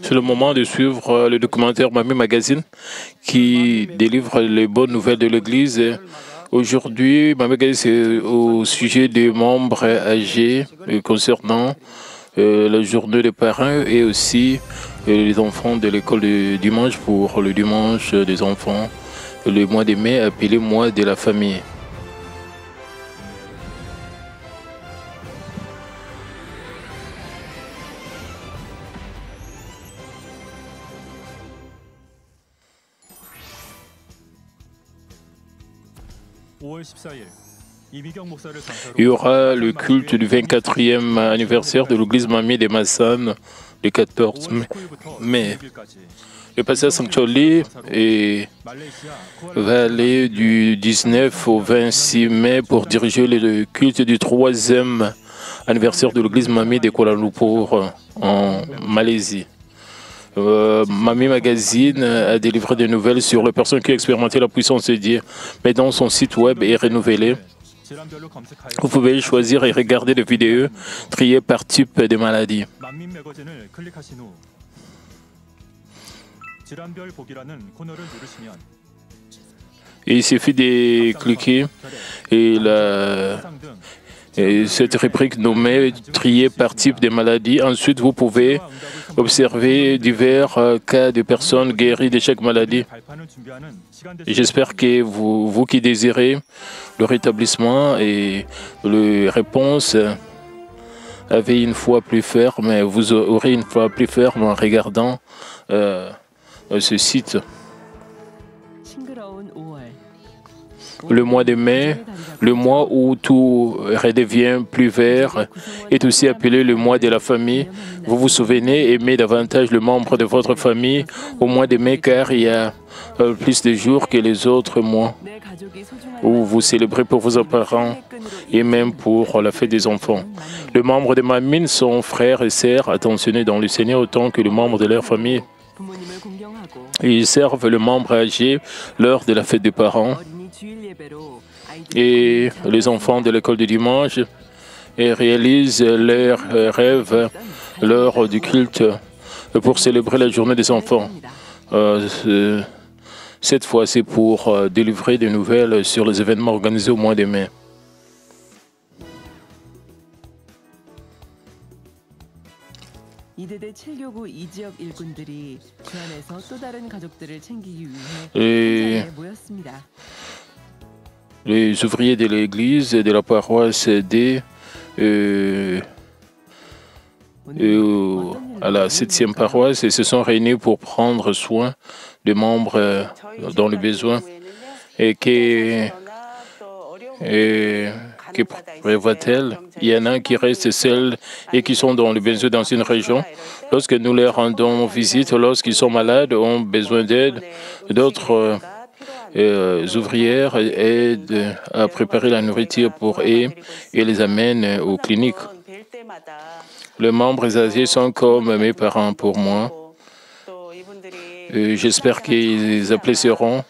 C'est le moment de suivre le documentaire Mamie Magazine qui délivre les bonnes nouvelles de l'Église. Aujourd'hui, Mamie Magazine, c'est au sujet des membres âgés concernant la journée des parents et aussi les enfants de l'école du dimanche pour le dimanche des enfants, le mois de mai appelé mois de la famille. Il y aura le culte du 24e anniversaire de l'église Mamie de Massan le 14 mai. Le pasteur Sanctuary va aller du 19 au 26 mai pour diriger le culte du 3e anniversaire de l'église Mamie de Kuala Lumpur en Malaisie. Mamie Magazine a délivré des nouvelles sur les personnes qui ont expérimenté la puissance de Dieu. Maintenant, son site web est renouvelé. Vous pouvez choisir et regarder des vidéos triées par type de maladie. Et il suffit de cliquer et cette rubrique nommée triée par type de maladie. Ensuite, vous pouvez observer divers cas de personnes guéries de chaque maladie. J'espère que vous qui désirez le rétablissement et les réponses avez une foi plus ferme, vous aurez une foi plus ferme en regardant ce site. Le mois de mai, le mois où tout redevient plus vert, est aussi appelé le mois de la famille. Vous vous souvenez, aimez davantage le membre de votre famille au mois de mai car il y a plus de jours que les autres mois où vous célébrez pour vos parents et même pour la fête des enfants. Les membres de Mamie sont frères et sœurs attentionnés dans le Seigneur autant que les membres de leur famille. Ils servent le membre âgé lors de la fête des parents et les enfants de l'école du dimanche et réalisent leurs rêves lors du culte pour célébrer la journée des enfants. Cette fois, c'est pour délivrer des nouvelles sur les événements organisés au mois de mai. Les ouvriers de l'église et de la paroisse D à la 7e paroisse et se sont réunis pour prendre soin des membres dans le besoin et que prévoit-elle? Il y en a qui restent seuls et qui sont dans le besoin dans une région. Lorsque nous leur rendons visite, lorsqu'ils sont malades, ont besoin d'aide, d'autres ouvrières aident à préparer la nourriture pour eux et les amènent aux cliniques. Les membres âgés sont comme mes parents pour moi. J'espère qu'ils apprécieront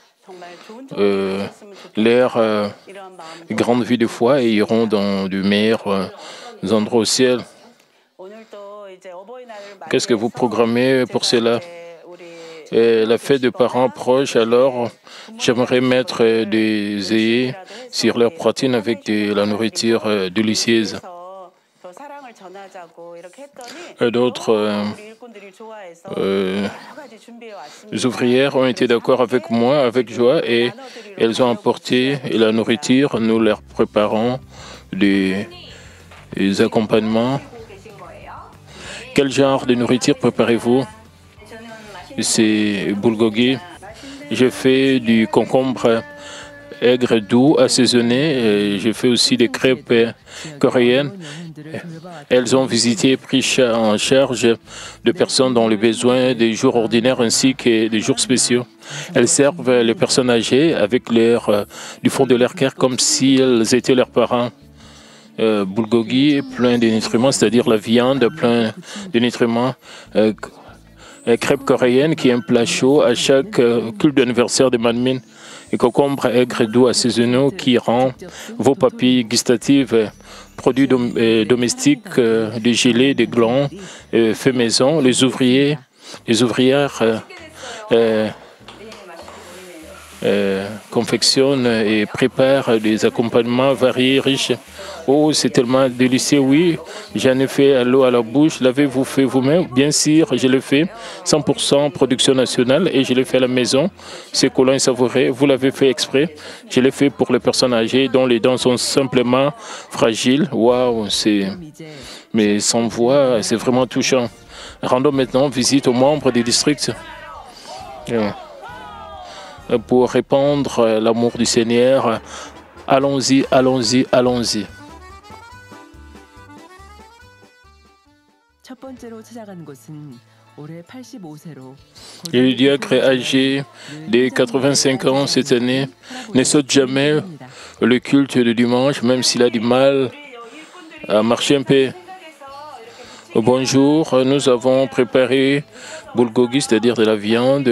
leur grande vie de foi et iront dans de meilleurs endroits au ciel. Qu'est-ce que vous programmez pour cela? La fête de parents proches, alors j'aimerais mettre des œillets sur leur poitrine avec de la nourriture délicieuse. D'autres ouvrières ont été d'accord avec moi, avec joie, et elles ont apporté la nourriture. Nous leur préparons des accompagnements. Quel genre de nourriture préparez-vous? C'est bulgogi. Je fais du concombre aigre doux assaisonné. Je fais aussi des crêpes coréennes. Elles ont visité et pris en charge de personnes dans le besoin des jours ordinaires ainsi que des jours spéciaux. Elles servent les personnes âgées avec du fond de leur cœur comme si elles étaient leurs parents. Bulgogi est plein de nutriments, c'est-à-dire la viande plein de nutriments. Crêpes coréennes qui est un plat chaud à chaque culte d'anniversaire de Mamie. et concombres aigres doux assaisonnés qui rend vos papilles gustatives, produits domestiques, des gelées, des glands faits maison. Les ouvrières confectionnent et préparent des accompagnements variés, riches. Oh, c'est tellement délicieux, oui. J'en ai fait à l'eau à la bouche. L'avez-vous fait vous-même? Bien sûr, je l'ai fait. 100% production nationale et je l'ai fait à la maison. C'est collant et savoureux. Vous l'avez fait exprès. Je l'ai fait pour les personnes âgées dont les dents sont simplement fragiles. Waouh, mais sans voix, c'est vraiment touchant. Rendons maintenant visite aux membres des districts pour répandre l'amour du Seigneur. Allons-y, allons-y, allons-y. Le diacre âgé de 85 ans cette année ne saute jamais le culte du dimanche, même s'il a du mal à marcher un peu. Bonjour, nous avons préparé bulgogi, c'est-à-dire de la viande,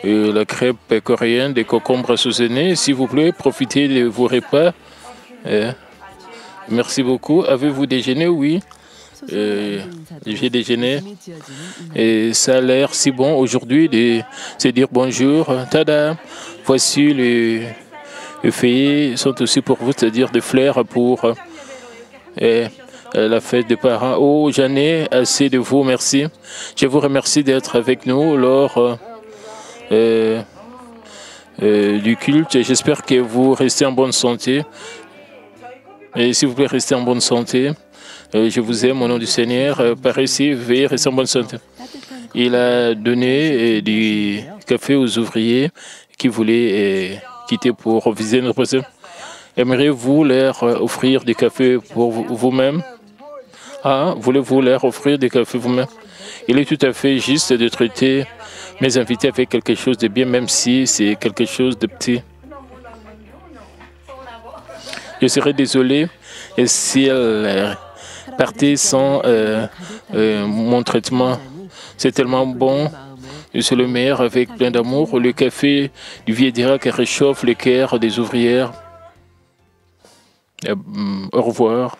la crêpe coréenne, des concombres assaisonnés. S'il vous plaît, profitez de vos repas. Merci beaucoup. Avez-vous déjeuné? Oui. J'ai déjeuné et ça a l'air si bon aujourd'hui de se dire bonjour. Tada! Voici les feuillets sont aussi pour vous, c'est-à-dire des fleurs pour la fête des parents. Oh, j'en ai assez de vous, merci. Je vous remercie d'être avec nous lors du culte. J'espère que vous restez en bonne santé. Et s'il vous plaît, restez en bonne santé. Je vous aime au nom du Seigneur. Par ici, veuillez rester en bonne santé. Il a donné du café aux ouvriers qui voulaient quitter pour visiter notre président. Aimeriez-vous leur offrir du café pour vous-même? Ah, voulez-vous leur offrir du café vous-même? Il est tout à fait juste de traiter mes invités avec quelque chose de bien, même si c'est quelque chose de petit. Je serais désolé si elle partait sans mon traitement. C'est tellement bon. C'est le meilleur avec plein d'amour. Le café du vieux Dirac réchauffe les cœurs des ouvrières. Au revoir.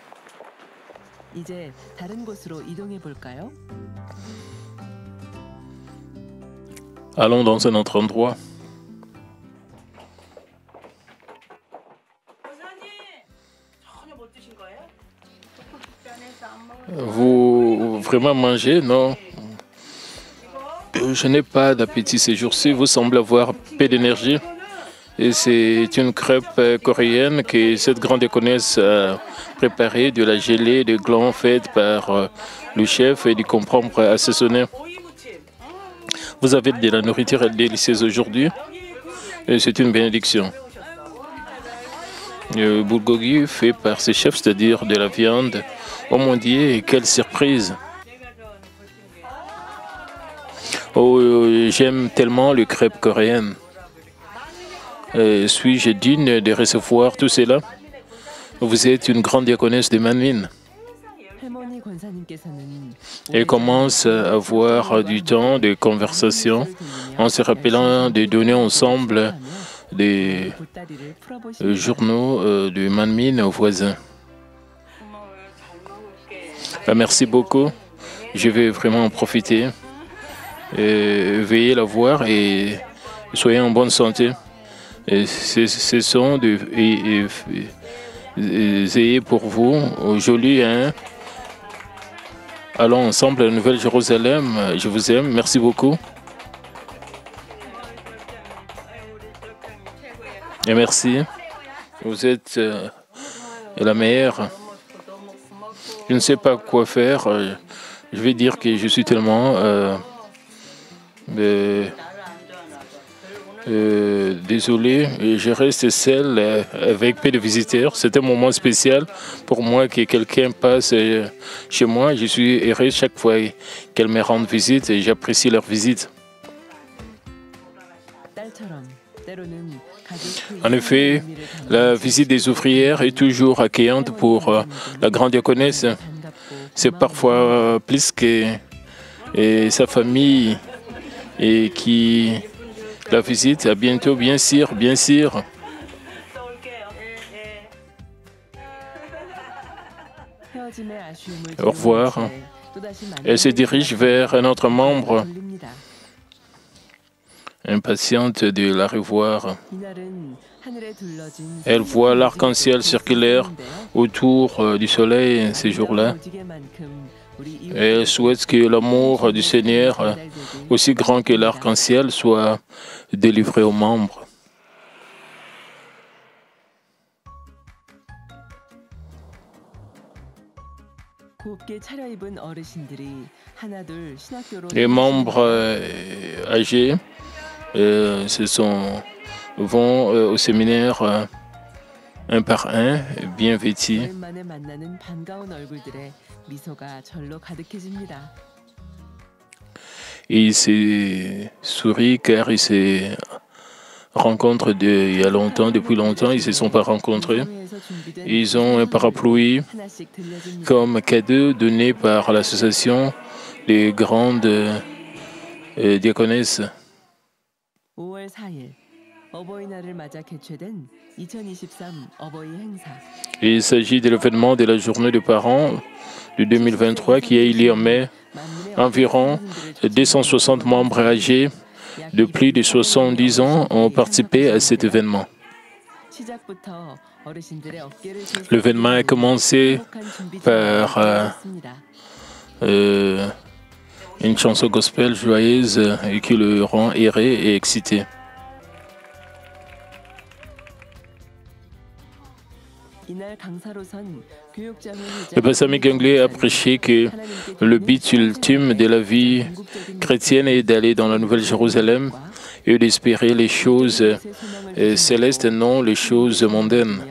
Allons dans un autre endroit. Vous vraiment mangez? Non. Je n'ai pas d'appétit ces jours-ci. Vous semblez avoir peu d'énergie. Et c'est une crêpe coréenne que cette grande économiste a préparée, de la gelée de glands faite par le chef et du concombre assaisonné. Vous avez de la nourriture délicieuse aujourd'hui. Et c'est une bénédiction. Le bulgogi fait par ses chefs, c'est-à-dire de la viande. Oh mon Dieu, quelle surprise! Oh, j'aime tellement les crêpes coréennes. Suis-je digne de recevoir tout cela? Vous êtes une grande diaconesse de Manmin. Elle commence à avoir du temps de conversation en se rappelant de donner ensemble des journaux de Manmin aux voisins. Merci beaucoup. Je vais vraiment en profiter. Veuillez la voir et soyez en bonne santé. Ce sont des ayez pour vous, joli, hein? Allons ensemble à la Nouvelle-Jérusalem. Je vous aime. Merci beaucoup. Et merci. Vous êtes la meilleure. Je ne sais pas quoi faire. Je vais dire que je suis tellement désolé. Je reste seul avec peu de visiteurs. C'est un moment spécial pour moi que quelqu'un passe chez moi. Je suis heureux chaque fois qu'elle me rend visite et j'apprécie leur visite. En effet, la visite des ouvrières est toujours accueillante pour la grande diaconesse. C'est parfois plus que sa famille et qui la visite. À bientôt, bien sûr, bien sûr. Au revoir. Elle se dirige vers un autre membre, impatiente de la revoir. Elle voit l'arc-en-ciel circulaire autour du soleil ces jours-là. Elle souhaite que l'amour du Seigneur, aussi grand que l'arc-en-ciel, soit délivré aux membres. Les membres âgés vont au séminaire un par un, bien vêtus. Ils se sourient car ils se rencontrent il y a longtemps, depuis longtemps, ils ne se sont pas rencontrés. Ils ont un parapluie comme cadeau donné par l'association des grandes diaconesses. Il s'agit de l'événement de la journée des parents de 2023 qui a eu lieu en mai. Environ 260 membres âgés de plus de 70 ans ont participé à cet événement. L'événement a commencé par une chanson gospel joyeuse et qui le rend erré et excité. Le pasteur Miganglé a prêché que le but ultime de la vie chrétienne est d'aller dans la Nouvelle Jérusalem et d'espérer les choses célestes, non les choses mondaines.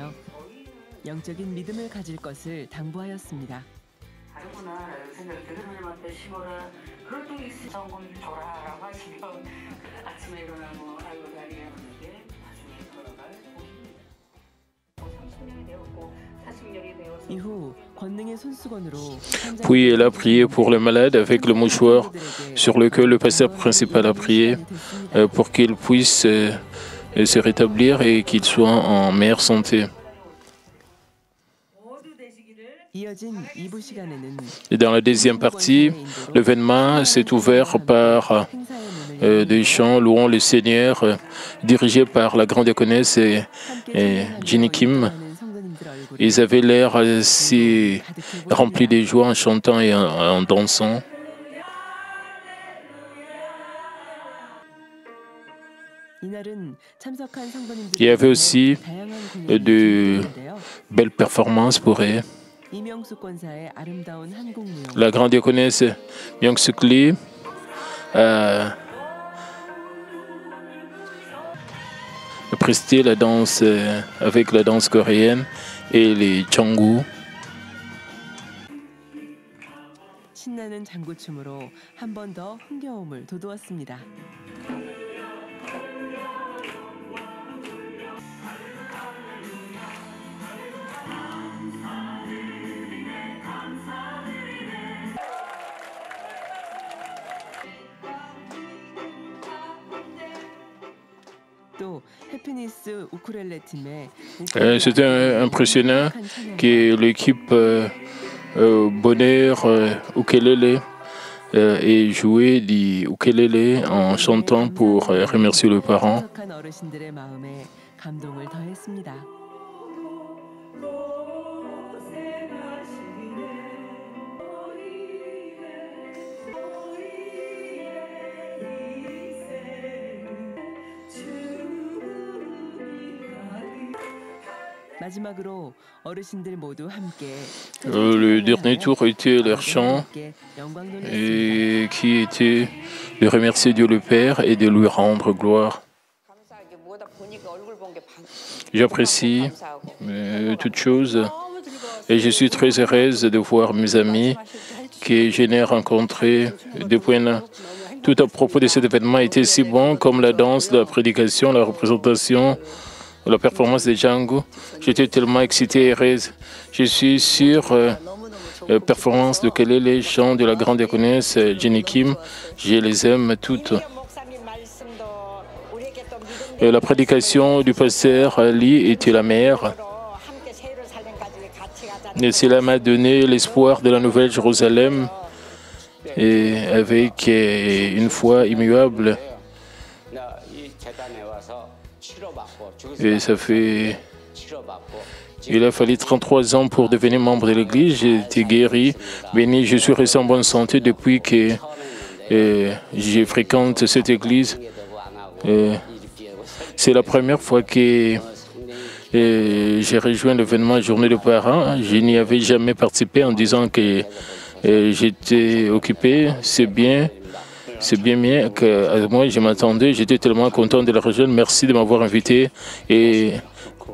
Puis elle a prié pour les malades avec le mouchoir sur lequel le pasteur principal a prié pour qu'ils puissent se rétablir et qu'ils soient en meilleure santé. Et dans la deuxième partie, l'événement s'est ouvert par des chants louant le Seigneur dirigés par la grande diaconesse Jenny Kim. Ils avaient l'air si remplis de joie en chantant et en dansant. Il y avait aussi de belles performances pour eux. La grande diaconesse Myung-Suk Lee a presté la danse avec la danse coréenne et les Changu. C'était impressionnant que l'équipe Bonheur Ukulele ait joué du ukulele en chantant pour remercier les parents. Le dernier tour était leur chant et qui était de remercier Dieu le Père et de lui rendre gloire. J'apprécie toutes choses et je suis très heureuse de voir mes amis que je n'ai rencontrés depuis un an. Tout à propos de cet événement était si bon comme la danse, la prédication, la représentation, la performance de Django. J'étais tellement excité et heureuse. Je suis sur la performance de quel est les chants de la grande diaconesse Jenny Kim. Je les aime toutes. La prédication du pasteur Ali était la meilleure. Et cela m'a donné l'espoir de la Nouvelle Jérusalem et avec une foi immuable. Et il a fallu 33 ans pour devenir membre de l'Église. J'ai été guéri, béni. Je suis resté en bonne santé depuis que je fréquente cette Église. C'est la première fois que j'ai rejoint l'événement Journée des parents. Je n'y avais jamais participé en disant que j'étais occupé. C'est bien que moi je m'attendais. J'étais tellement content de la rejoindre. Merci de m'avoir invité et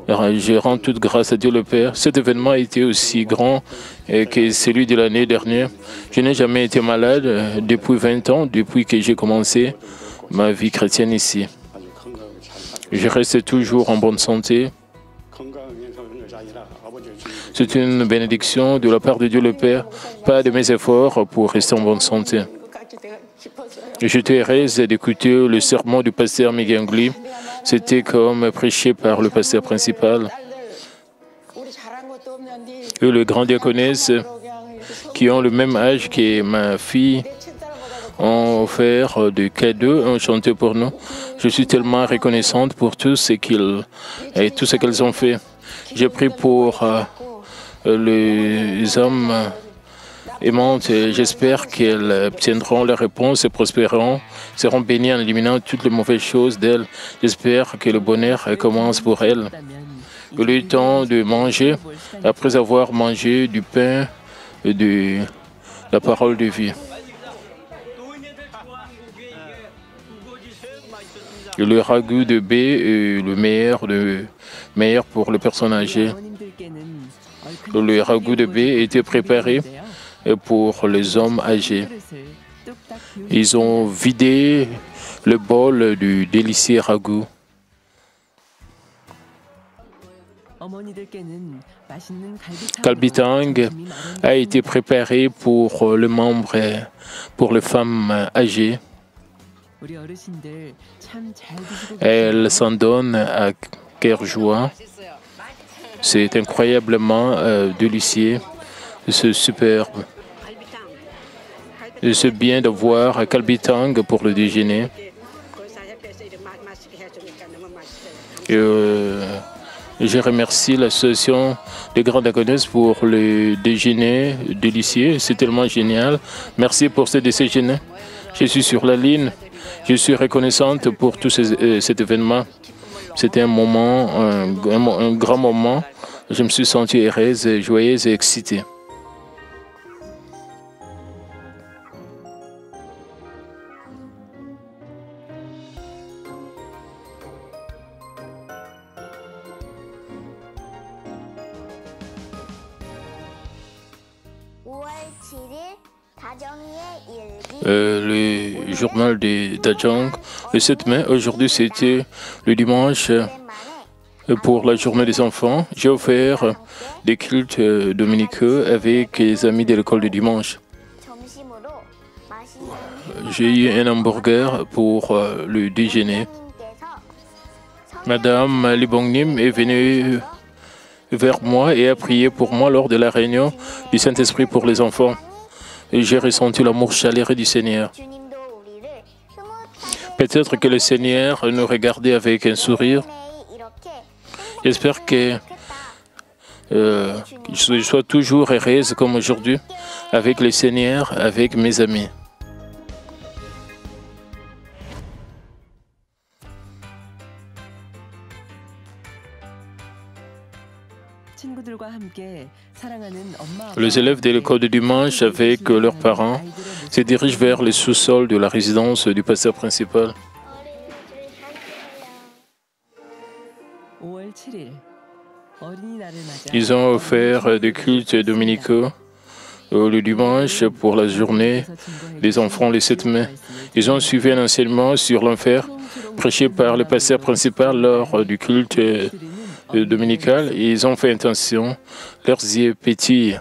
je rends toute grâce à Dieu le Père. Cet événement a été aussi grand que celui de l'année dernière. Je n'ai jamais été malade depuis 20 ans, depuis que j'ai commencé ma vie chrétienne ici. Je reste toujours en bonne santé. C'est une bénédiction de la part de Dieu le Père, pas de mes efforts pour rester en bonne santé. J'étais heureuse d'écouter le sermon du pasteur Migengli. C'était comme prêché par le pasteur principal. Et les grands diaconesses qui ont le même âge que ma fille ont offert des cadeaux, ont chanté pour nous. Je suis tellement reconnaissante pour tout ce qu'elles ont fait. J'ai prié pour les hommes aimantes et j'espère qu'elles obtiendront la réponse et prospéreront, seront bénies en éliminant toutes les mauvaises choses d'elles. J'espère que le bonheur commence pour elles. Il est temps de manger après avoir mangé du pain et de la parole de vie. Le ragoût de baie est le meilleur pour les personnes âgées. Le ragoût de baie était préparé pour les hommes âgés. Ils ont vidé le bol du délicieux ragoût. Kalbitang a été préparé pour les membres, pour les femmes âgées. Elle s'en donne à cœur joie. C'est incroyablement délicieux, c'est superbe. C'est bien de voir Kalbitang pour le déjeuner. Je remercie l'association des grands diaconesses pour le déjeuner délicieux. C'est tellement génial. Merci pour ce déjeuner. Je suis sur la ligne. Je suis reconnaissante pour tout cet événement. C'était un moment, un grand moment. Je me suis sentie heureuse, joyeuse et excitée. Le journal de Dajang, le 7 mai, aujourd'hui c'était le dimanche pour la journée des enfants. J'ai offert des cultes dominicaux avec les amis de l'école du dimanche. J'ai eu un hamburger pour le déjeuner. Madame Libongnim est venue vers moi et a prié pour moi lors de la réunion du Saint-Esprit pour les enfants. Et j'ai ressenti l'amour chaleureux du Seigneur. Peut-être que le Seigneur nous regardait avec un sourire. J'espère que je sois toujours heureuse comme aujourd'hui avec le Seigneur, avec mes amis. Les élèves de l'école du dimanche avec leurs parents se dirigent vers le sous-sol de la résidence du pasteur principal. Ils ont offert des cultes dominicaux le dimanche pour la journée des enfants le 7 mai. Ils ont suivi un enseignement sur l'enfer prêché par le pasteur principal lors du culte dominical. Ils ont fait attention, leurs yeux pétillent.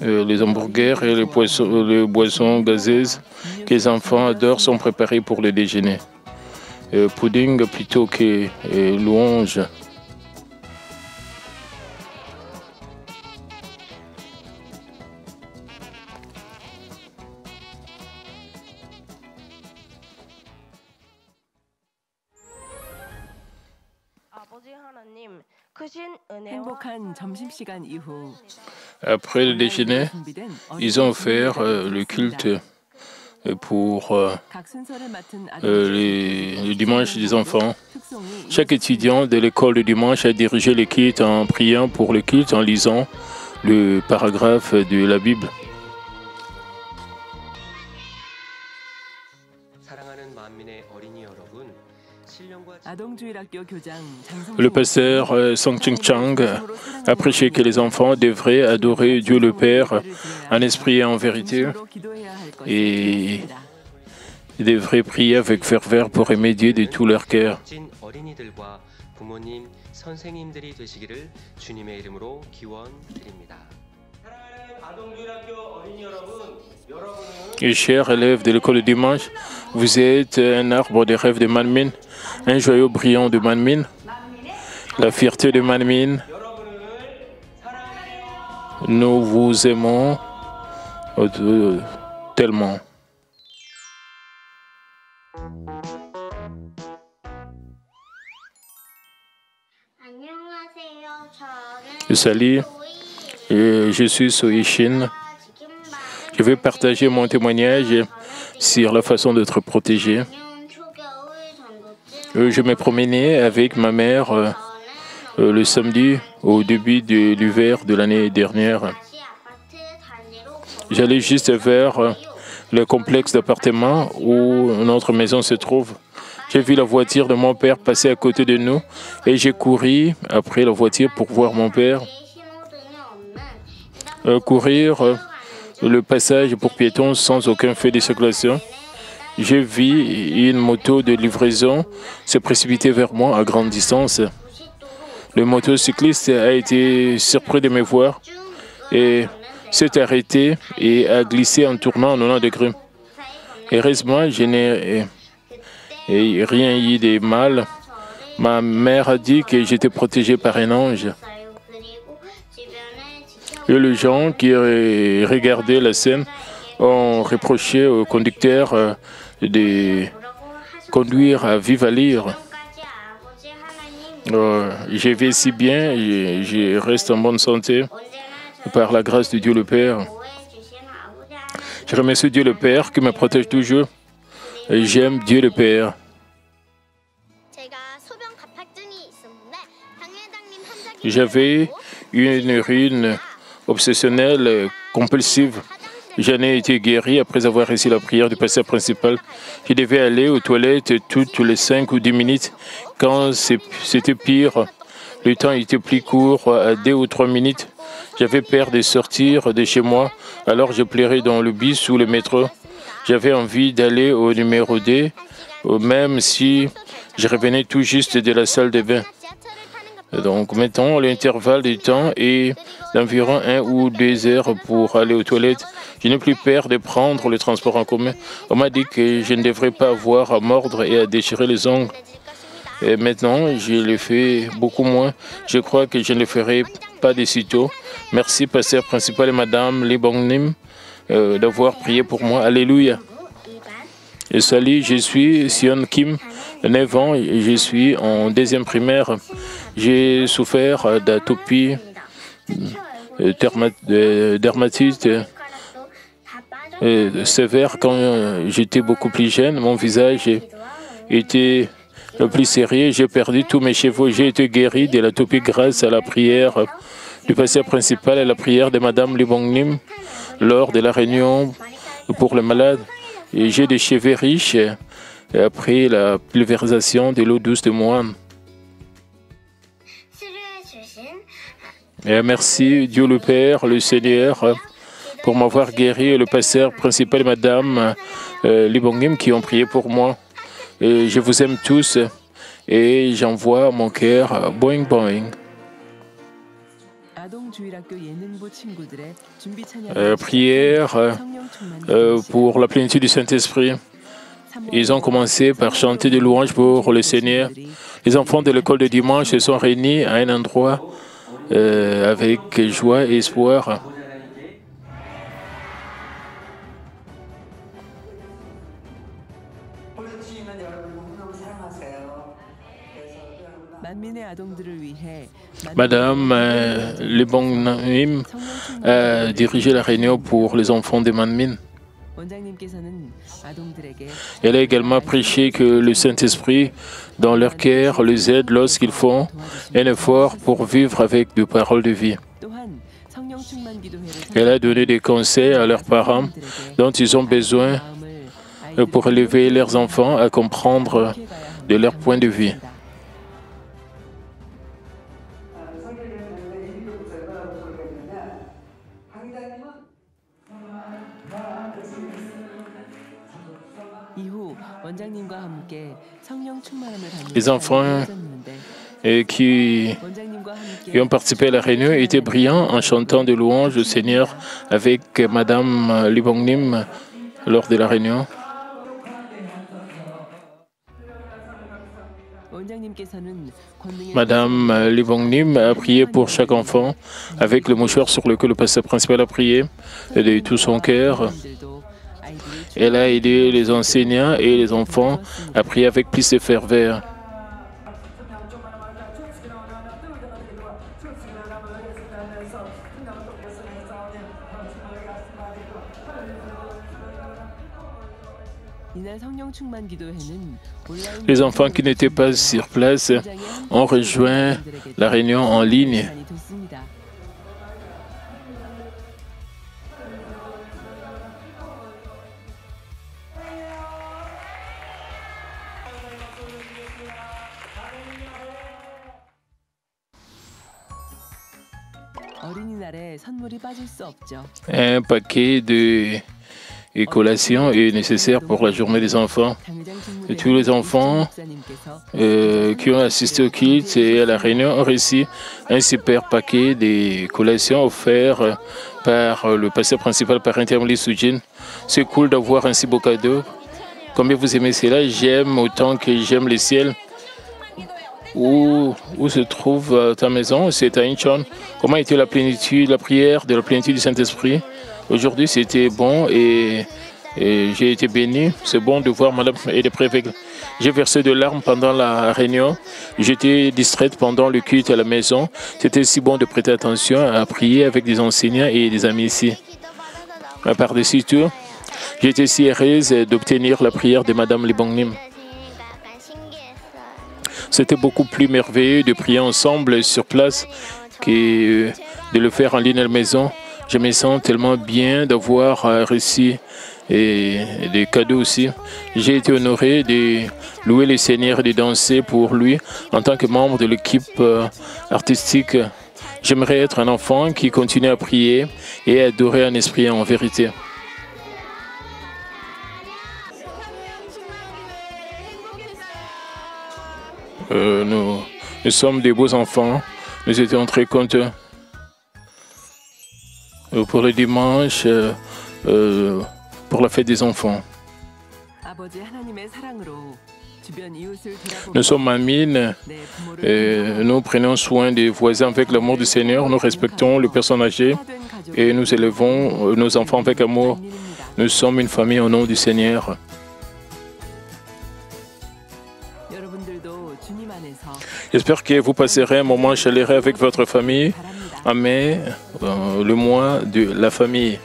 Les hamburgers et les boissons gazeuses que les enfants adorent sont préparés pour le déjeuner. Pudding plutôt que louange. Après le déjeuner, ils ont offert le culte pour le dimanche des enfants. Chaque étudiant de l'école du dimanche a dirigé le culte en priant pour le culte, en lisant le paragraphe de la Bible. Le pasteur Song Ching Chang a prêché que les enfants devraient adorer Dieu le Père en esprit et en vérité et devraient prier avec ferveur pour aimer Dieu de tout leur cœur. Et chers élèves de l'école du dimanche, vous êtes un arbre de rêve de Manmin, un joyau brillant de Manmin, la fierté de Manmin. Nous vous aimons tellement. Salut, je suis Soishin. Je vais partager mon témoignage sur la façon d'être protégé. Je me promenais avec ma mère le samedi au début de l'hiver de l'année dernière. J'allais juste vers le complexe d'appartements où notre maison se trouve. J'ai vu la voiture de mon père passer à côté de nous et j'ai couru après la voiture pour voir mon père courir le passage pour piétons sans aucun feu de circulation. J'ai vu une moto de livraison se précipiter vers moi à grande distance. Le motocycliste a été surpris de me voir et s'est arrêté et a glissé en tournant en 90 degrés. Heureusement, je n'ai rien eu de mal. Ma mère a dit que j'étais protégé par un ange. Et les gens qui regardaient la scène ont reproché au conducteur de conduire à vive allure. Je vais si bien, je reste en bonne santé par la grâce de Dieu le Père. Je remercie Dieu le Père qui me protège toujours. J'aime Dieu le Père. J'avais une urine obsessionnelle compulsive. J'en ai été guéri après avoir réussi la prière du pasteur principal. Je devais aller aux toilettes toutes les 5 ou 10 minutes. Quand c'était pire, le temps était plus court, à 2 ou 3 minutes. J'avais peur de sortir de chez moi, alors je pleurais dans le bus ou le métro. J'avais envie d'aller au numéro 2, même si je revenais tout juste de la salle de bain. Donc maintenant, l'intervalle de temps est d'environ 1 ou 2 heures pour aller aux toilettes. Je n'ai plus peur de prendre le transport en commun. On m'a dit que je ne devrais pas avoir à mordre et à déchirer les ongles. Et maintenant, je le fais beaucoup moins. Je crois que je ne le ferai pas de sitôt. Merci, pasteur principal et Madame Lee Bong-nim, d'avoir prié pour moi. Alléluia. Et salut, je suis Sion Kim, 9 ans, et je suis en 2e primaire. J'ai souffert d'atopie, dermatite sévère quand j'étais beaucoup plus jeune. Mon visage était le plus sérieux. J'ai perdu tous mes cheveux. J'ai été guéri de l'atopie grâce à la prière du pasteur principal et la prière de Madame Lee Bong-nim lors de la réunion pour les malades. Et j'ai des cheveux riches après la pulvérisation de l'eau douce de moine. Et merci Dieu le Père, le Seigneur, pour m'avoir guéri, et le pasteur principal et Madame Lee Bong-nim qui ont prié pour moi. Et je vous aime tous et j'envoie mon cœur boing boing. prière pour la plénitude du Saint-Esprit. Ils ont commencé par chanter des louanges pour le Seigneur. Les enfants de l'école de dimanche se sont réunis à un endroit avec joie et espoir. Madame Libongnim a dirigé la réunion pour les enfants de Manmin. Elle a également prêché que le Saint-Esprit, dans leur cœur, les aide lorsqu'ils font un effort pour vivre avec des paroles de vie. Elle a donné des conseils à leurs parents dont ils ont besoin pour élever leurs enfants à comprendre de leur point de vue. Les enfants qui ont participé à la réunion étaient brillants en chantant des louanges au Seigneur avec Madame Libongnim lors de la réunion. Madame Libongnim a prié pour chaque enfant avec le mouchoir sur lequel le pasteur principal a prié de tout son cœur. Elle a aidé les enseignants et les enfants à prier avec plus de ferveur. Les enfants qui n'étaient pas sur place ont rejoint la réunion en ligne. Un paquet de collations est nécessaire pour la journée des enfants. Et tous les enfants qui ont assisté au culte et à la réunion ont reçu un super paquet de collations offerts par le pasteur principal, par Intermoli Soujin. C'est cool d'avoir un si beau cadeau. Combien vous aimez cela? J'aime autant que j'aime le ciel. Où se trouve ta maison? C'est à Incheon. Comment était la plénitude, la prière de la plénitude du Saint-Esprit? Aujourd'hui, c'était bon et j'ai été béni. C'est bon de voir Madame et de préfets. J'ai versé de larmes pendant la réunion. J'étais distraite pendant le culte à la maison. C'était si bon de prêter attention à prier avec des enseignants et des amis ici. Par-dessus tout, j'étais si heureuse d'obtenir la prière de Madame Libongnim. C'était beaucoup plus merveilleux de prier ensemble sur place que de le faire en ligne à la maison. Je me sens tellement bien d'avoir reçu des cadeaux aussi. J'ai été honoré de louer le Seigneur et de danser pour lui en tant que membre de l'équipe artistique. J'aimerais être un enfant qui continue à prier et à adorer en esprit et en vérité. Nous sommes des beaux enfants. Nous étions très contents. Pour le dimanche, pour la fête des enfants. Nous sommes à Mine et nous prenons soin des voisins avec l'amour du Seigneur. Nous respectons les personnes âgées et nous élevons nos enfants avec amour. Nous sommes une famille au nom du Seigneur. J'espère que vous passerez un moment chaleureux avec votre famille en mai, le mois de la famille.